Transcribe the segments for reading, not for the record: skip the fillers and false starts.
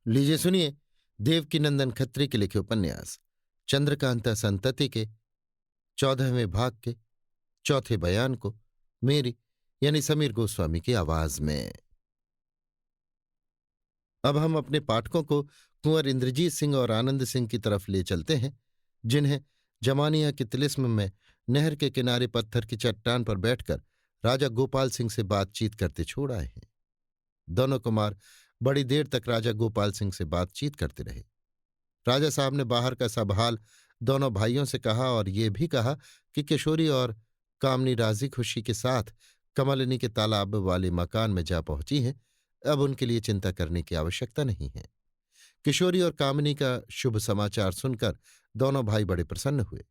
लीजिए सुनिए। देवकीनंदन खत्री के लिखे उपन्यास चंद्रकांता संतति के 14वें भाग के चौथे बयान को मेरी यानी समीर गोस्वामी की आवाज में। अब हम अपने पाठकों को कुंवर इंद्रजीत सिंह और आनंद सिंह की तरफ ले चलते हैं, जिन्हें जमानिया के तिलिस्म में नहर के किनारे पत्थर की चट्टान पर बैठकर राजा गोपाल सिंह से बातचीत करते छोड़ आए हैं। दोनों कुमार बड़ी देर तक राजा गोपाल सिंह से बातचीत करते रहे। राजा साहब ने बाहर का सब हाल दोनों भाइयों से कहा और ये भी कहा कि किशोरी और कामनी राजी खुशी के साथ कमलिनी के तालाब वाले मकान में जा पहुंची हैं। अब उनके लिए चिंता करने की आवश्यकता नहीं है। किशोरी और कामिनी का शुभ समाचार सुनकर दोनों भाई बड़े प्रसन्न हुए।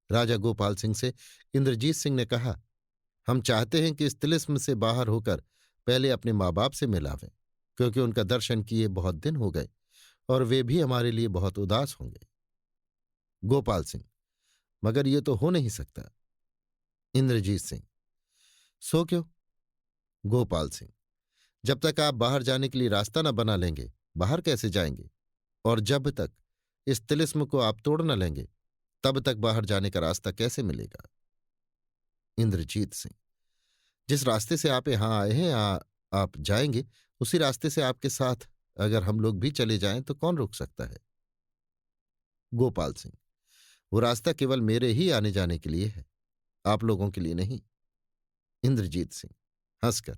राजा गोपाल सिंह से इंद्रजीत सिंह ने कहा, हम चाहते हैं कि इस तिलिस्म से बाहर होकर पहले अपने माँ बाप से मिलावें, क्योंकि उनका दर्शन किए बहुत दिन हो गए और वे भी हमारे लिए बहुत उदास होंगे। गोपाल सिंह, मगर ये तो हो नहीं सकता। इंद्रजीत सिंह, सो क्यों? गोपाल सिंह, जब तक आप बाहर जाने के लिए रास्ता न बना लेंगे, बाहर कैसे जाएंगे? और जब तक इस तिलिस्म को आप तोड़ न लेंगे, तब तक बाहर जाने का रास्ता कैसे मिलेगा? इंद्रजीत सिंह, जिस रास्ते से आप यहां आए हैं, आप जाएंगे, उसी रास्ते से आपके साथ अगर हम लोग भी चले जाएं तो कौन रोक सकता है? गोपाल सिंह, वो रास्ता केवल मेरे ही आने जाने के लिए है, आप लोगों के लिए नहीं। इंद्रजीत सिंह हंसकर,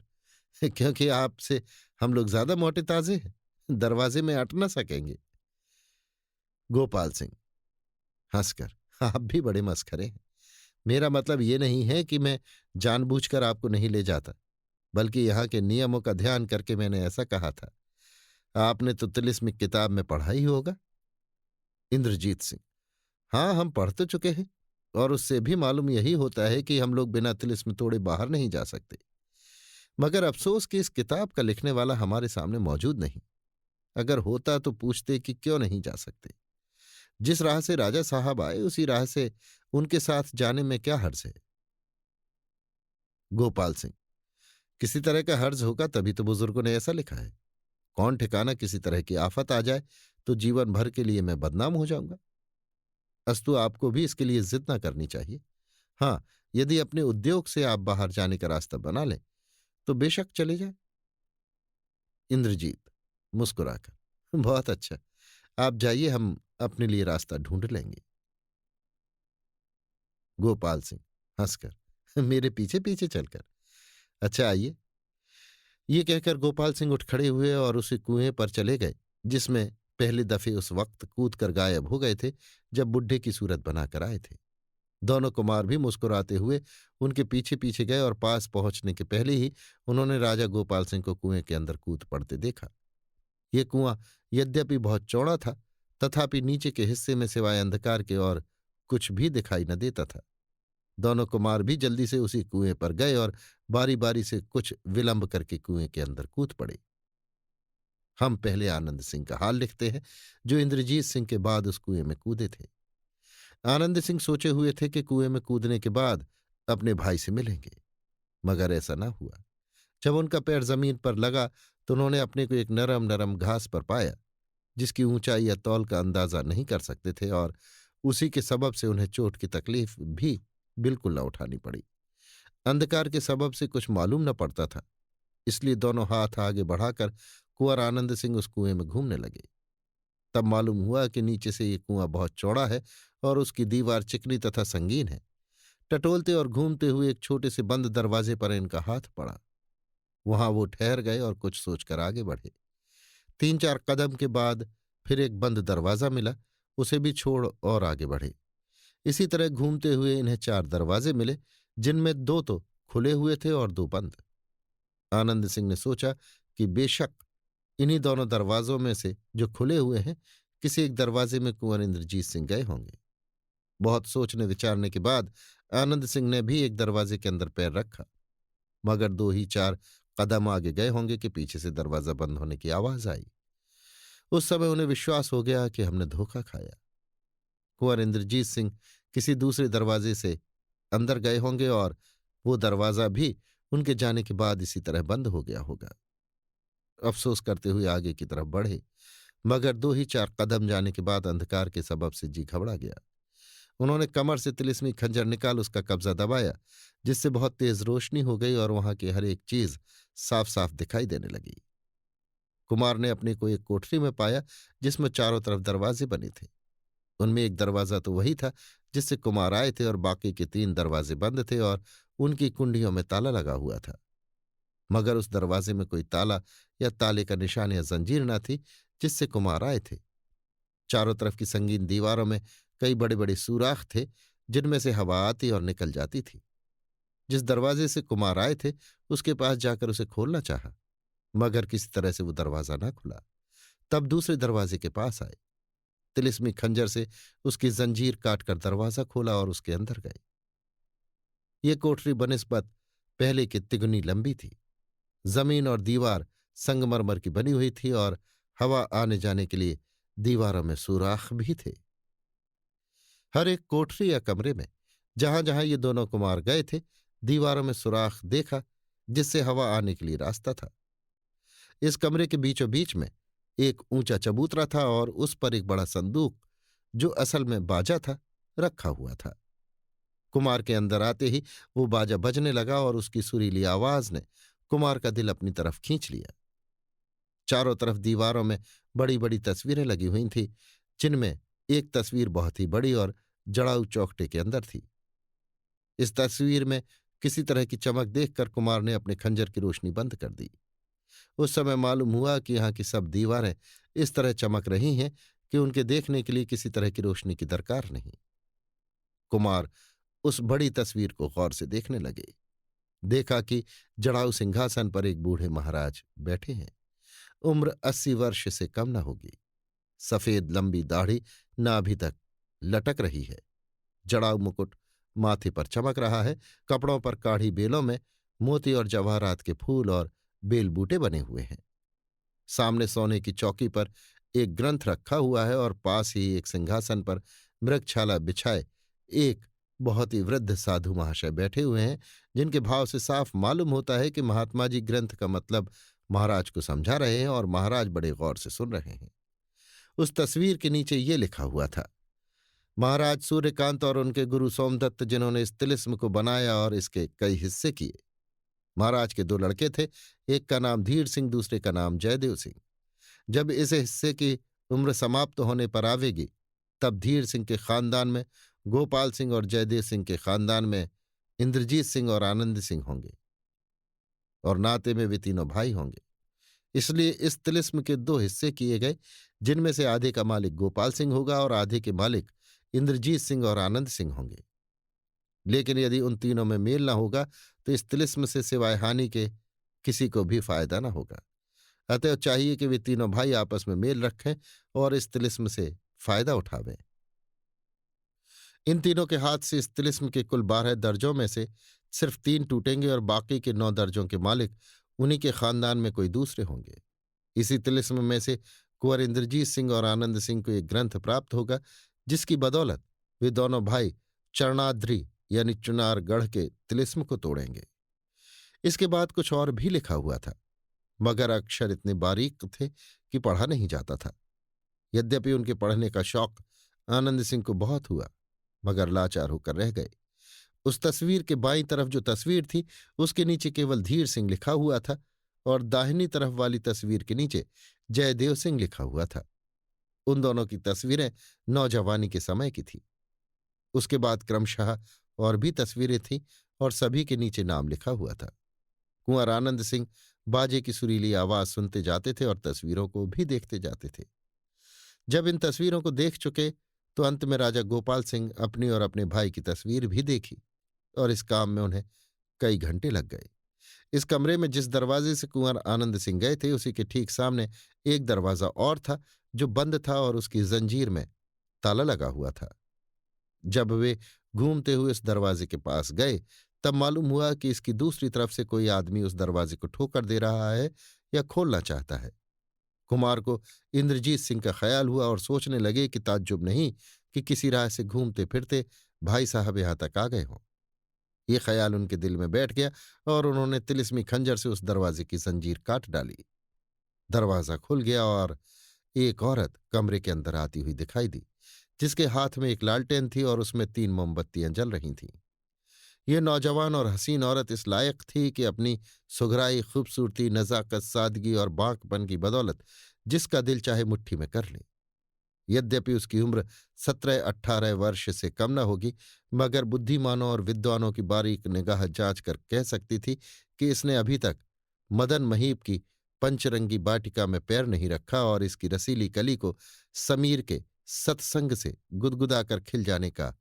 क्योंकि आपसे हम लोग ज्यादा मोटे ताजे हैं, दरवाजे में अट न सकेंगे। गोपाल सिंह हंसकर, आप भी बड़े मस्खरे हैं। मेरा मतलब ये नहीं है कि मैं जानबूझकर आपको नहीं ले जाता, बल्कि यहाँ के नियमों का ध्यान करके मैंने ऐसा कहा था। आपने तो तिलिस्मिक किताब में पढ़ा ही होगा। इंद्रजीत सिंह, हाँ, हम पढ़ तो चुके हैं, और उससे भी मालूम यही होता है कि हम लोग बिना तिलिस्म तोड़े बाहर नहीं जा सकते। मगर अफसोस कि इस किताब का लिखने वाला हमारे सामने मौजूद नहीं। अगर होता तो पूछते कि क्यों नहीं जा सकते। जिस राह से राजा साहब आए उसी राह से उनके साथ जाने में क्या हर्ज है? गोपाल सिंह, किसी तरह का हर्ज होगा तभी तो बुजुर्गों ने ऐसा लिखा है। कौन ठिकाना किसी तरह की आफत आ जाए तो जीवन भर के लिए मैं बदनाम हो जाऊंगा। अस्तु आपको भी इसके लिए जिद ना करनी चाहिए। हाँ, यदि अपने उद्योग से आप बाहर जाने का रास्ता बना लें तो बेशक चले जाए। इंद्रजीत मुस्कुराकर, बहुत अच्छा, आप जाइए, हम अपने लिए रास्ता ढूंढ लेंगे। गोपाल सिंह हंसकर, मेरे पीछे पीछे चलकर? अच्छा, आइए। ये कहकर गोपाल सिंह उठ खड़े हुए और उसी कुएं पर चले गए जिसमें पहले दफे उस वक्त कूद कर गायब हो गए थे जब बुड्ढे की सूरत बनाकर आए थे। दोनों कुमार भी मुस्कुराते हुए उनके पीछे पीछे गए और पास पहुंचने के पहले ही उन्होंने राजा गोपाल सिंह को कुएं के अंदर कूद पड़ते देखा। ये कुआं यद्यपि बहुत चौड़ा था, तथापि नीचे के हिस्से में सिवाय अंधकार के और कुछ भी दिखाई न देता था। दोनों कुमार भी जल्दी से उसी कुएं पर गए और बारी बारी से कुछ विलंब करके कुएं के अंदर कूद पड़े। हम पहले आनंद सिंह का हाल लिखते हैं, जो इंद्रजीत सिंह के बाद उस कुएं में कूदे थे। आनंद सिंह सोचे हुए थे कि कुएं में कूदने के बाद अपने भाई से मिलेंगे, मगर ऐसा न हुआ। जब उनका पैर जमीन पर लगा तो उन्होंने अपने को एक नरम नरम घास पर पाया, जिसकी ऊंचाई या तौल का अंदाजा नहीं कर सकते थे, और उसी के सबब से उन्हें चोट की तकलीफ भी बिल्कुल न उठानी पड़ी। अंधकार के सबब से कुछ मालूम न पड़ता था, इसलिए दोनों हाथ आगे बढ़ाकर कुंवर आनंद सिंह उस कुएं में घूमने लगे। तब मालूम हुआ कि नीचे से ये कुआं बहुत चौड़ा है और उसकी दीवार चिकनी तथा संगीन है। टटोलते और घूमते हुए एक छोटे से बंद दरवाजे पर इनका हाथ पड़ा। वहां वो ठहर गए और कुछ सोचकर आगे बढ़े। 3-4 कदम के बाद फिर एक बंद दरवाजा मिला, उसे भी छोड़ और आगे बढ़े। इसी तरह घूमते हुए इन्हें 4 दरवाजे मिले, जिनमें 2 तो खुले हुए थे और 2 बंद। आनंद सिंह ने सोचा कि बेशक इन्हीं दोनों दरवाजों में से जो खुले हुए हैं, किसी एक दरवाजे में कुंवर इंद्रजीत सिंह गए होंगे। बहुत सोचने विचारने के बाद आनंद सिंह ने भी एक दरवाजे के अंदर पैर रखा, मगर 2 ही 4 कदम आगे गए होंगे कि पीछे से दरवाजा बंद होने की आवाज आई। उस समय उन्हें विश्वास हो गया कि हमने धोखा खाया। कुंवर इंद्रजीत सिंह किसी दूसरे दरवाजे से अंदर गए होंगे और वो दरवाजा भी उनके जाने के बाद इसी तरह बंद हो गया होगा। अफसोस करते हुए आगे की तरफ बढ़े, मगर 2 ही 4 कदम जाने के बाद अंधकार के सबब से जी घबरा गया। उन्होंने कमर से तिलिस्मी खंजर निकाल उसका कब्जा दबाया, जिससे बहुत तेज रोशनी हो गई और वहां की हर एक चीज साफ साफ दिखाई देने लगी। कुमार ने अपने को एक कोठरी में पाया जिसमें चारों तरफ दरवाजे बने थे। उनमें एक दरवाजा तो वही था जिससे कुमार आए थे, और बाकी के 3 दरवाजे बंद थे और उनकी कुंडियों में ताला लगा हुआ था। मगर उस दरवाजे में कोई ताला या ताले का निशान या जंजीर न थी जिससे कुमार आए थे। चारों तरफ की संगीन दीवारों में कई बड़े बड़े सुराख थे, जिनमें से हवा आती और निकल जाती थी। जिस दरवाजे से कुमार आए थे उसके पास जाकर उसे खोलना चाहा, मगर किसी तरह से वो दरवाजा ना खुला। तब दूसरे दरवाजे के पास आए, तिलिस्मी खंजर से उसकी जंजीर काटकर दरवाजा खोला और उसके अंदर गए। ये कोठरी बनिस्बत पहले की तिगुनी लंबी थी। जमीन और दीवार संगमरमर की बनी हुई थी और हवा आने जाने के लिए दीवारों में सुराख भी थे। हर एक कोठरी या कमरे में जहां जहां ये दोनों कुमार गए थे, दीवारों में सुराख देखा जिससे हवा आने के लिए रास्ता था। इस कमरे के बीचों बीच में एक ऊंचा चबूतरा था और उस पर एक बड़ा संदूक, जो असल में बाजा था, रखा हुआ था। कुमार के अंदर आते ही वो बाजा बजने लगा और उसकी सुरीली आवाज ने कुमार का दिल अपनी तरफ खींच लिया। चारों तरफ दीवारों में बड़ी बड़ी तस्वीरें लगी हुई थीं, जिनमें एक तस्वीर बहुत ही बड़ी और जड़ाऊ चौखटे के अंदर थी। इस तस्वीर में किसी तरह की चमक देखकर कुमार ने अपने खंजर की रोशनी बंद कर दी। उस समय मालूम हुआ कि यहाँ की सब दीवारें इस तरह चमक रही हैं कि उनके देखने के लिए किसी तरह की रोशनी की दरकार नहीं। कुमार उस बड़ी तस्वीर को गौर से देखने लगे। देखा कि जड़ाऊ सिंहासन पर एक बूढ़े महाराज बैठे हैं। उम्र 80 वर्ष से कम न होगी। सफेद लंबी दाढ़ी नाभि तक लटक रही है। जड़ाऊ मुकुट माथे पर चमक रहा है। कपड़ों पर काढ़ी बेलों में मोती और जवाहरात के फूल और बेल बूटे बने हुए हैं। सामने सोने की चौकी पर एक ग्रंथ रखा हुआ है और पास ही एक सिंहासन पर मृगछाला बिछाए एक बहुत ही वृद्ध साधु महाशय बैठे हुए हैं, जिनके भाव से साफ मालूम होता है कि महात्मा जी ग्रंथ का मतलब महाराज को समझा रहे हैं और महाराज बड़े गौर से सुन रहे हैं। उस तस्वीर के नीचे ये लिखा हुआ था, महाराज सूर्यकांत और उनके गुरु सोमदत्त, जिन्होंने इस तिलिस्म को बनाया और इसके कई हिस्से किए। महाराज के 2 लड़के थे, एक का नाम धीर सिंह, दूसरे का नाम जयदेव सिंह। जब इस हिस्से की उम्र समाप्त होने पर आवेगी, तब धीर सिंह के खानदान में गोपाल सिंह और जयदेव सिंह के खानदान में इंद्रजीत सिंह और आनंद सिंह होंगे, और नाते में वे तीनों भाई होंगे। इसलिए इस तिलिस्म के 2 हिस्से किए गए, जिनमें से आधे का मालिक गोपाल सिंह होगा और आधे के मालिक इंद्रजीत सिंह और आनंद सिंह होंगे। लेकिन यदि उन तीनों में मेल न होगा तो इस तिलिस्म से सिवाय हानि के किसी को भी फायदा न होगा। अतएव चाहिए कि वे तीनों भाई आपस में मेल रखें और इस तिलिस्म से फायदा उठावें। इन तीनों के हाथ से इस तिलिस्म के कुल 12 दर्जों में से सिर्फ 3 टूटेंगे और बाकी के 9 दर्जों के मालिक उन्हीं के खानदान में कोई दूसरे होंगे। इसी तिलिस्म में से कुंवर इंद्रजीत सिंह और आनंद सिंह को एक ग्रंथ प्राप्त होगा, जिसकी बदौलत वे दोनों भाई चरणाद्रि यानी चुनारगढ़ के तिलिस्म को तोड़ेंगे। इसके बाद कुछ और भी लिखा हुआ था, मगर अक्षर इतने बारीक थे कि पढ़ा नहीं जाता था। यद्यपि उनके पढ़ने का शौक आनंद सिंह को बहुत हुआ, मगर लाचार होकर रह गए। उस तस्वीर के बाईं तरफ जो तस्वीर थी, उसके नीचे केवल धीर सिंह लिखा हुआ था और दाहिनी तरफ वाली तस्वीर के नीचे जयदेव सिंह लिखा हुआ था। उन दोनों की तस्वीरें नौजवानी के समय की थी। उसके बाद क्रमशः और भी तस्वीरें थीं और सभी के नीचे नाम लिखा हुआ था। कुंवर आनंद सिंह बाजे की सुरीली आवाज सुनते जाते थे और तस्वीरों को भी देखते जाते थे। जब इन तस्वीरों को देख चुके तो अंत में राजा गोपाल सिंह अपनी और अपने भाई की तस्वीर भी देखी, और इस काम में उन्हें कई घंटे लग गए। इस कमरे में जिस दरवाजे से कुंवर आनंद सिंह गए थे, उसी के ठीक सामने एक दरवाजा और था जो बंद था और उसकी जंजीर में ताला लगा हुआ था। जब वे घूमते हुए इस दरवाजे के पास गए, तब मालूम हुआ कि इसकी दूसरी तरफ से कोई आदमी उस दरवाजे को ठोकर दे रहा है या खोलना चाहता है। कुमार को इंद्रजीत सिंह का ख्याल हुआ और सोचने लगे कि ताज्जुब नहीं कि किसी राह से घूमते फिरते भाई साहब यहां तक आ गए हों। ये ख्याल उनके दिल में बैठ गया और उन्होंने तिलिस्मी खंजर से उस दरवाजे की जंजीर काट डाली। दरवाजा खुल गया और एक औरत कमरे के अंदर आती हुई दिखाई दी, जिसके हाथ में एक लालटेन थी और उसमें 3 मोमबत्तियां जल रही थीं। ये नौजवान और हसीन औरत इस लायक थी कि अपनी सुघराई, खूबसूरती, नजाकत, सादगी और बांकपन की बदौलत जिसका दिल चाहे मुट्ठी में कर ले। यद्यपि उसकी उम्र 17-18 वर्ष से कम न होगी, मगर बुद्धिमानों और विद्वानों की बारीक निगाह जांच कर कह सकती थी कि इसने अभी तक मदन महीप की पंचरंगी बाटिका में पैर नहीं रखा और इसकी रसीली कली को समीर के सत्संग से गुदगुदाकर खिल जाने का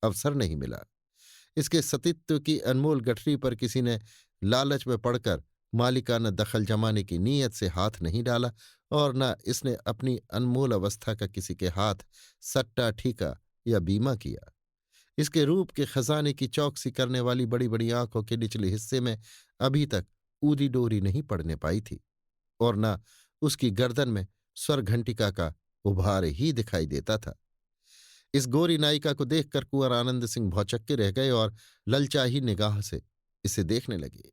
अवसर नहीं मिला। इसके सतीत्व की अनमोल गठरी पर किसी ने लालच में पड़कर मालिकाना दखल जमाने की नीयत से हाथ नहीं डाला और न इसने अपनी अनमोल अवस्था का किसी के हाथ सट्टा, ठीका या बीमा किया। इसके रूप के खजाने की चौकसी करने वाली बड़ी बड़ी आंखों के निचले हिस्से में अभी तक ऊदी डोरी नहीं पड़ने पाई थी और न उसकी गर्दन में स्वर घंटिका का उभार ही दिखाई देता था। इस गोरी नायिका को देखकर कुंवर आनंद सिंह भौचक्के रह गए और ललचाही निगाह से इसे देखने लगे।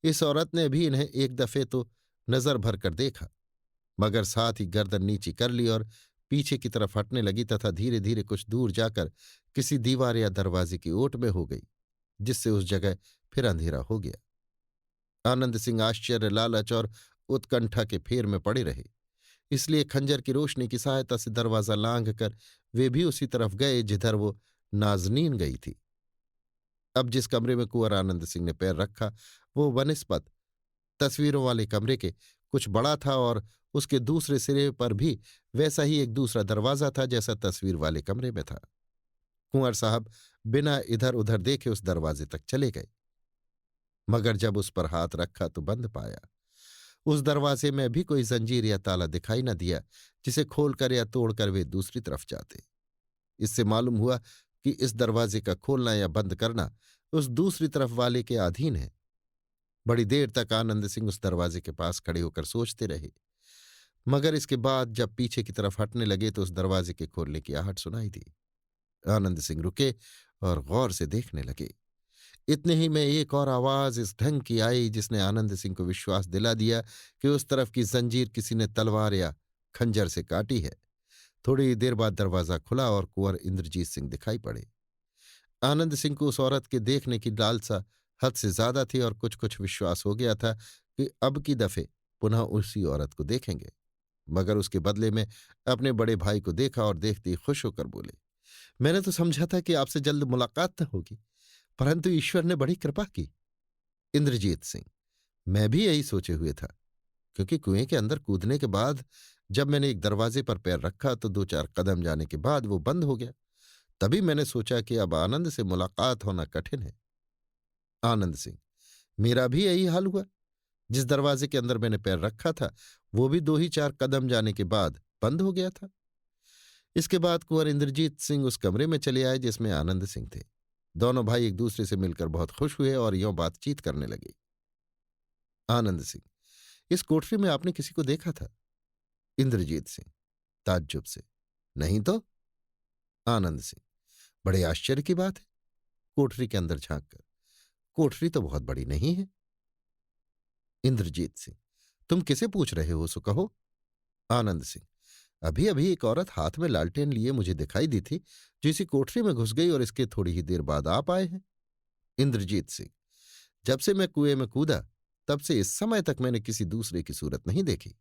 इस औरत ने भी इन्हें एक दफे तो नजर भर कर देखा, मगर साथ ही गर्दन नीची कर ली और पीछे की तरफ हटने लगी तथा धीरे धीरे कुछ दूर जाकर किसी दीवार या दरवाजे की ओट में हो गई, जिससे उस जगह फिर अंधेरा हो गया। आनंद सिंह आश्चर्य, लालच और उत्कंठा के फेर में पड़े रहे, इसलिए खंजर की रोशनी की सहायता से दरवाजा लांघ कर वे भी उसी तरफ गए जिधर वो नाजनीन गई थी। अब जिस कमरे में कुंवर आनंद सिंह ने पैर रखा वो वनिस्पत तस्वीरों वाले कमरे के कुछ बड़ा था और उसके दूसरे सिरे पर भी वैसा ही एक दूसरा दरवाजा था जैसा तस्वीर वाले कमरे में था। कुंवर साहब बिना इधर उधर देखे उस दरवाजे तक चले गए, मगर जब उस पर हाथ रखा तो बंद पाया। उस दरवाजे में भी कोई जंजीर या ताला दिखाई न दिया जिसे खोलकर या तोड़कर वे दूसरी तरफ जाते। इससे मालूम हुआ कि इस दरवाजे का खोलना या बंद करना उस दूसरी तरफ वाले के अधीन है। बड़ी देर तक आनंद सिंह उस दरवाजे के पास खड़े होकर सोचते रहे, मगर इसके बाद जब पीछे की तरफ हटने लगे तो उस दरवाजे के खोलने की आहट सुनाई दी। आनंद सिंह रुके और गौर से देखने लगे। इतने ही में एक और आवाज इस ढंग की आई जिसने आनंद सिंह को विश्वास दिला दिया कि उस तरफ की जंजीर किसी ने तलवार या खंजर से काटी है। थोड़ी देर बाद दरवाजा खुला और कुंवर इंद्रजीत सिंह दिखाई पड़े। आनंद सिंह को उस औरत के देखने की लालसा हद से ज्यादा थी और कुछ कुछ विश्वास हो गया था कि अब की दफे पुनः उसी औरत को देखेंगे, मगर उसके बदले में अपने बड़े भाई को देखा और देखते ही खुश होकर बोले, मैंने तो समझा था कि आपसे जल्द मुलाकात न होगी, परंतु ईश्वर ने बड़ी कृपा की। इंद्रजीत सिंह, मैं भी यही सोचे हुए था, क्योंकि कुएं के अंदर कूदने के बाद जब मैंने एक दरवाजे पर पैर रखा तो 2-4 कदम जाने के बाद वो बंद हो गया। तभी मैंने सोचा कि अब आनंद से मुलाकात होना कठिन है। आनंद सिंह, मेरा भी यही हाल हुआ। जिस दरवाजे के अंदर मैंने पैर रखा था वो भी 2 ही 4 कदम जाने के बाद बंद हो गया था। इसके बाद कुंवर इंद्रजीत सिंह उस कमरे में चले आए जिसमें आनंद सिंह थे। दोनों भाई एक दूसरे से मिलकर बहुत खुश हुए और यों बातचीत करने लगे। आनंद सिंह, इस कोठरी में आपने किसी को देखा था? इंद्रजीत सिंह ताज्जुब से, नहीं तो। आनंद सिंह, बड़े आश्चर्य की बात है। कोठरी के अंदर झांक कर, कोठरी तो बहुत बड़ी नहीं है। इंद्रजीत सिंह, तुम किसे पूछ रहे हो सो कहो। आनंद सिंह, अभी अभी एक औरत हाथ में लालटेन लिए मुझे दिखाई दी थी जो इसी कोठरी में घुस गई और इसके थोड़ी ही देर बाद आप आए हैं। इंद्रजीत सिंह, जब से मैं कुएं में कूदा तब से इस समय तक मैंने किसी दूसरे की सूरत नहीं देखी।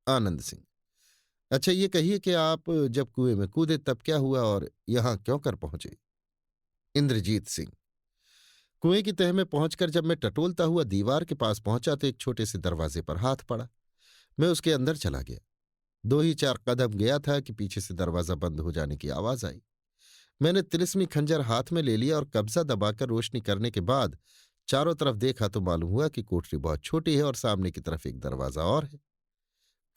आनंद सिंह, अच्छा ये कहिए कि आप जब कुएं में कूदे तब क्या हुआ और यहां क्यों कर पहुंचे? इंद्रजीत सिंह, कुएं की तह में पहुंचकर जब मैं टटोलता हुआ दीवार के पास पहुंचा तो एक छोटे से दरवाजे पर हाथ पड़ा। मैं उसके अंदर चला गया। 2 ही 4 कदम गया था कि पीछे से दरवाजा बंद हो जाने की आवाज आई। मैंने तिलिस्मी खंजर हाथ में ले लिया और कब्जा दबाकर रोशनी करने के बाद चारों तरफ देखा तो मालूम हुआ कि कोठरी बहुत छोटी है और सामने की तरफ एक दरवाजा और है।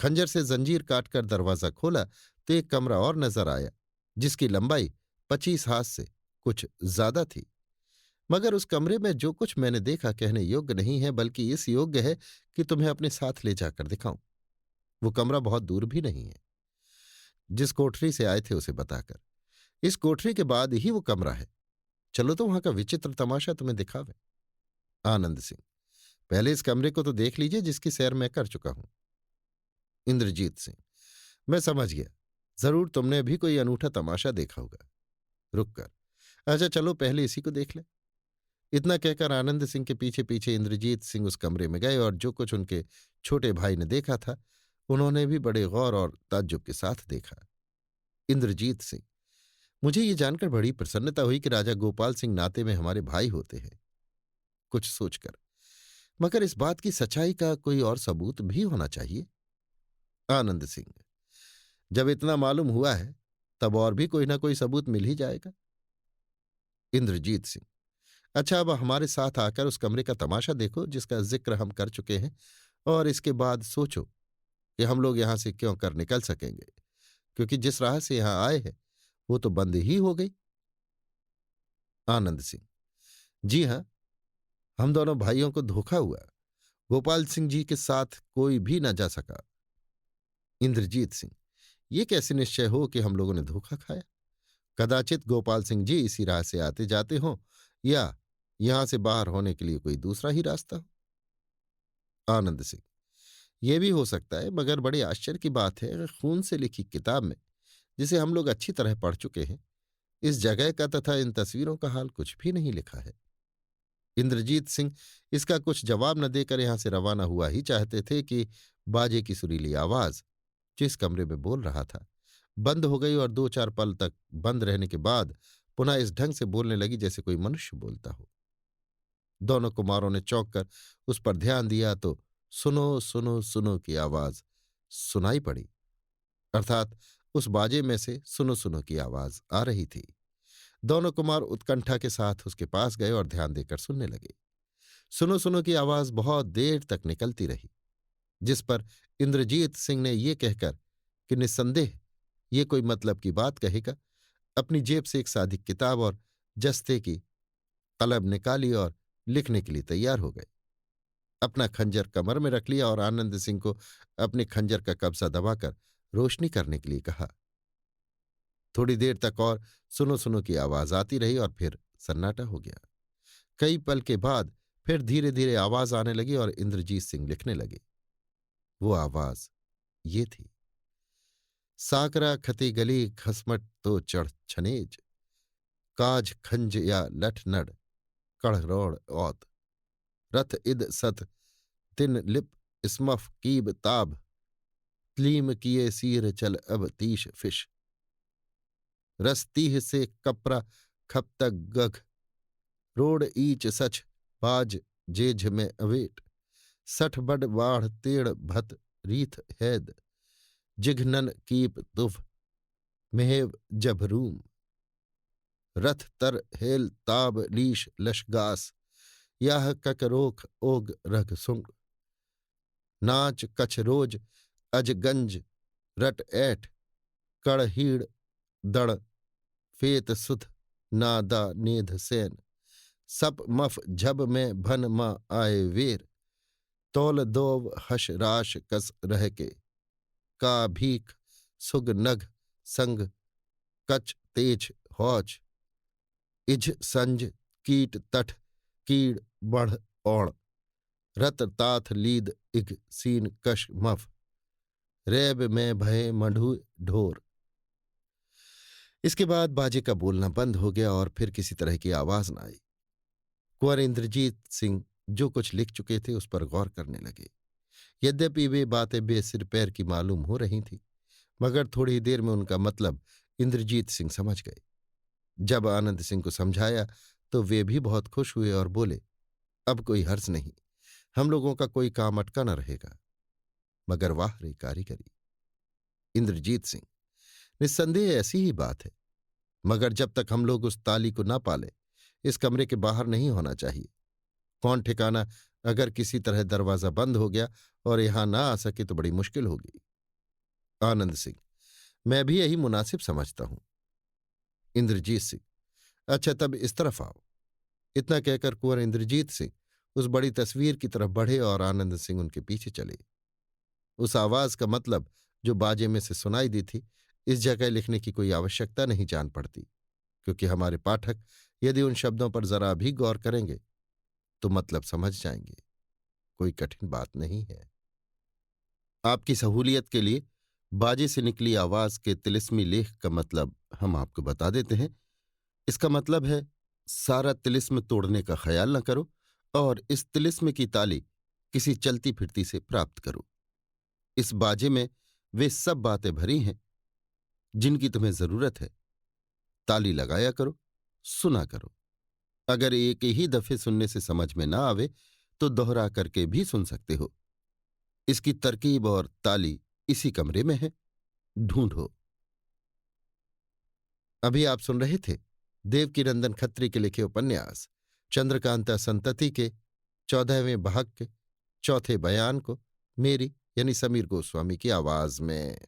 खंजर से जंजीर काटकर दरवाजा खोला तो एक कमरा और नजर आया जिसकी लंबाई 25 हाथ से कुछ ज्यादा थी, मगर उस कमरे में जो कुछ मैंने देखा कहने योग्य नहीं है, बल्कि इस योग्य है कि तुम्हें अपने साथ ले जाकर दिखाऊं। वो कमरा बहुत दूर भी नहीं है। जिस कोठरी से आए थे उसे बताकर, इस कोठरी के बाद ही वो कमरा है। चलो तो वहां का विचित्र तमाशा तुम्हें दिखावे। आनंद सिंह, पहले इस कमरे को तो देख लीजिए जिसकी सैर मैं कर चुका हूं। इंद्रजीत सिंह। मैं समझ गया। जरूर तुमने भी कोई अनूठा तमाशा देखा होगा। रुक कर। अच्छा चलो पहले इसी को देख ले। इतना कहकर आनंद सिंह के पीछे पीछे इंद्रजीत सिंह उस कमरे में गए और जो कुछ उनके छोटे भाई ने देखा था उन्होंने भी बड़े गौर और ताज्जुब के साथ देखा। इंद्रजीत सिंह। मुझे ये जानकर बड़ी प्रसन्नता हुई कि राजा गोपाल सिंह नाते में हमारे भाई होते हैं। कुछ सोचकर। मगर इस बात की सच्चाई का कोई और सबूत भी होना चाहिए। आनंद सिंह। जब इतना मालूम हुआ है तब और भी कोई ना कोई सबूत मिल ही जाएगा। इंद्रजीत सिंह। अच्छा अब हमारे साथ आकर उस कमरे का तमाशा देखो जिसका जिक्र हम कर चुके हैं और इसके बाद सोचो कि हम लोग यहां से क्यों कर निकल सकेंगे, क्योंकि जिस राह से यहां आए हैं वो तो बंद ही हो गई। आनंद सिंह। जी हां, हम दोनों भाइयों को धोखा हुआ। गोपाल सिंह जी के साथ कोई भी न जा सका। इंद्रजीत सिंह। ये कैसे निश्चय हो कि हम लोगों ने धोखा खाया? कदाचित गोपाल सिंह जी इसी राह से आते जाते हों या यहां से बाहर होने के लिए कोई दूसरा ही रास्ता हो। आनंद सिंह। यह भी हो सकता है, मगर बड़े आश्चर्य की बात है खून से लिखी किताब में, जिसे हम लोग अच्छी तरह पढ़ चुके हैं, इस जगह का तथा इन तस्वीरों का हाल कुछ भी नहीं लिखा है। इंद्रजीत सिंह इसका कुछ जवाब न देकर यहां से रवाना हुआ ही चाहते थे कि बाजे की सुरीली आवाज जिस कमरे में बोल रहा था बंद हो गई और 2-4 पल तक बंद रहने के बाद पुनः इस ढंग से बोलने लगी जैसे कोई मनुष्य बोलता हो। दोनों कुमारों ने चौंक कर उस पर ध्यान दिया तो सुनो सुनो सुनो की आवाज सुनाई पड़ी, अर्थात उस बाजे में से सुनो सुनो की आवाज आ रही थी। दोनों कुमार उत्कंठा के साथ उसके पास गए और ध्यान देकर सुनने लगे। सुनो सुनो की आवाज बहुत देर तक निकलती रही, जिस पर इंद्रजीत सिंह ने ये कहकर कि निस्संदेह ये कोई मतलब की बात कहेगा, अपनी जेब से एक सादी किताब और जस्ते की कलम निकाली और लिखने के लिए तैयार हो गए। अपना खंजर कमर में रख लिया और आनंद सिंह को अपने खंजर का कब्जा दबाकर रोशनी करने के लिए कहा। थोड़ी देर तक और सुनो सुनो की आवाज आती रही और फिर सन्नाटा हो गया। कई पल के बाद फिर धीरे धीरे आवाज आने लगी और इंद्रजीत सिंह लिखने लगे। वो आवाज ये थी। साकरा खती गली खसमट तो चढ़ छनेज, काज खंज या लठ नड कढ़ औत, रथ इद सत तिन लिप स्मफ कीब ताब, त्लीम किए सीर चल अब तीश फिश, रस तीह से कपरा खप तक गघ, रोड ईच सच बाज जेझ में अवेट, सठ बड बाढ़ तेड़ भत रीथ हैद, जिघनन कीप तुभ मेहव जभरूम, रथ तर हेल ताब लीश लशगास, याह ककरोख ओग रघ सुंग, नाच कछ रोज अजगंज रट ऐठ, कड़हीड़ दड़ फेत सुध नादा नेध सैन, सप मफ झब में भन मा आए वेर, तौल दोव हश राश कस रह के, का भीख सुग नघ संग कच तेज हौच, इझ संज कीट तठ कीड़ बढ़ औण, रत ताथ लीद इघ सीन कश मफ, रैब में भय मढ़ु ढोर। इसके बाद बाजे का बोलना बंद हो गया और फिर किसी तरह की आवाज न आई। कुंवर इंद्रजीत सिंह जो कुछ लिख चुके थे उस पर गौर करने लगे। यद्यपि वे बातें बेसिर पैर की मालूम हो रही थीं, मगर थोड़ी देर में उनका मतलब इंद्रजीत सिंह समझ गए। जब आनंद सिंह को समझाया तो वे भी बहुत खुश हुए और बोले, अब कोई हर्ज नहीं, हम लोगों का कोई काम अटका न रहेगा। मगर वाह रे कारीगरी। इंद्रजीत सिंह। निस्संदेह ऐसी ही बात है, मगर जब तक हम लोग उस ताली को न पालें इस कमरे के बाहर नहीं होना चाहिए। कौन ठिकाना अगर किसी तरह दरवाजा बंद हो गया और यहां ना आ सके तो बड़ी मुश्किल होगी। आनंद सिंह। मैं भी यही मुनासिब समझता हूं। इंद्रजीत सिंह। अच्छा तब इस तरफ आओ। इतना कहकर कुंवर इंद्रजीत सिंह उस बड़ी तस्वीर की तरफ बढ़े और आनंद सिंह उनके पीछे चले। उस आवाज का मतलब जो बाजे में से सुनाई दी थी इस जगह लिखने की कोई आवश्यकता नहीं जान पड़ती, क्योंकि हमारे पाठक यदि उन शब्दों पर जरा भी गौर करेंगे तो मतलब समझ जाएंगे। कोई कठिन बात नहीं है। आपकी सहूलियत के लिए बाजे से निकली आवाज के तिलिस्मी लेख का मतलब हम आपको बता देते हैं। इसका मतलब है, सारा तिलिस्म तोड़ने का ख्याल न करो और इस तिलिस्म की ताली किसी चलती फिरती से प्राप्त करो। इस बाजे में वे सब बातें भरी हैं जिनकी तुम्हें जरूरत है। ताली लगाया करो, सुना करो। अगर एक ही दफे सुनने से समझ में ना आवे तो दोहरा करके भी सुन सकते हो। इसकी तरकीब और ताली इसी कमरे में है, ढूंढो। अभी आप सुन रहे थे देवकीनंदन खत्री के लिखे उपन्यास चंद्रकांता संतति के 14वें भाग के चौथे बयान को मेरी यानी समीर गोस्वामी की आवाज में।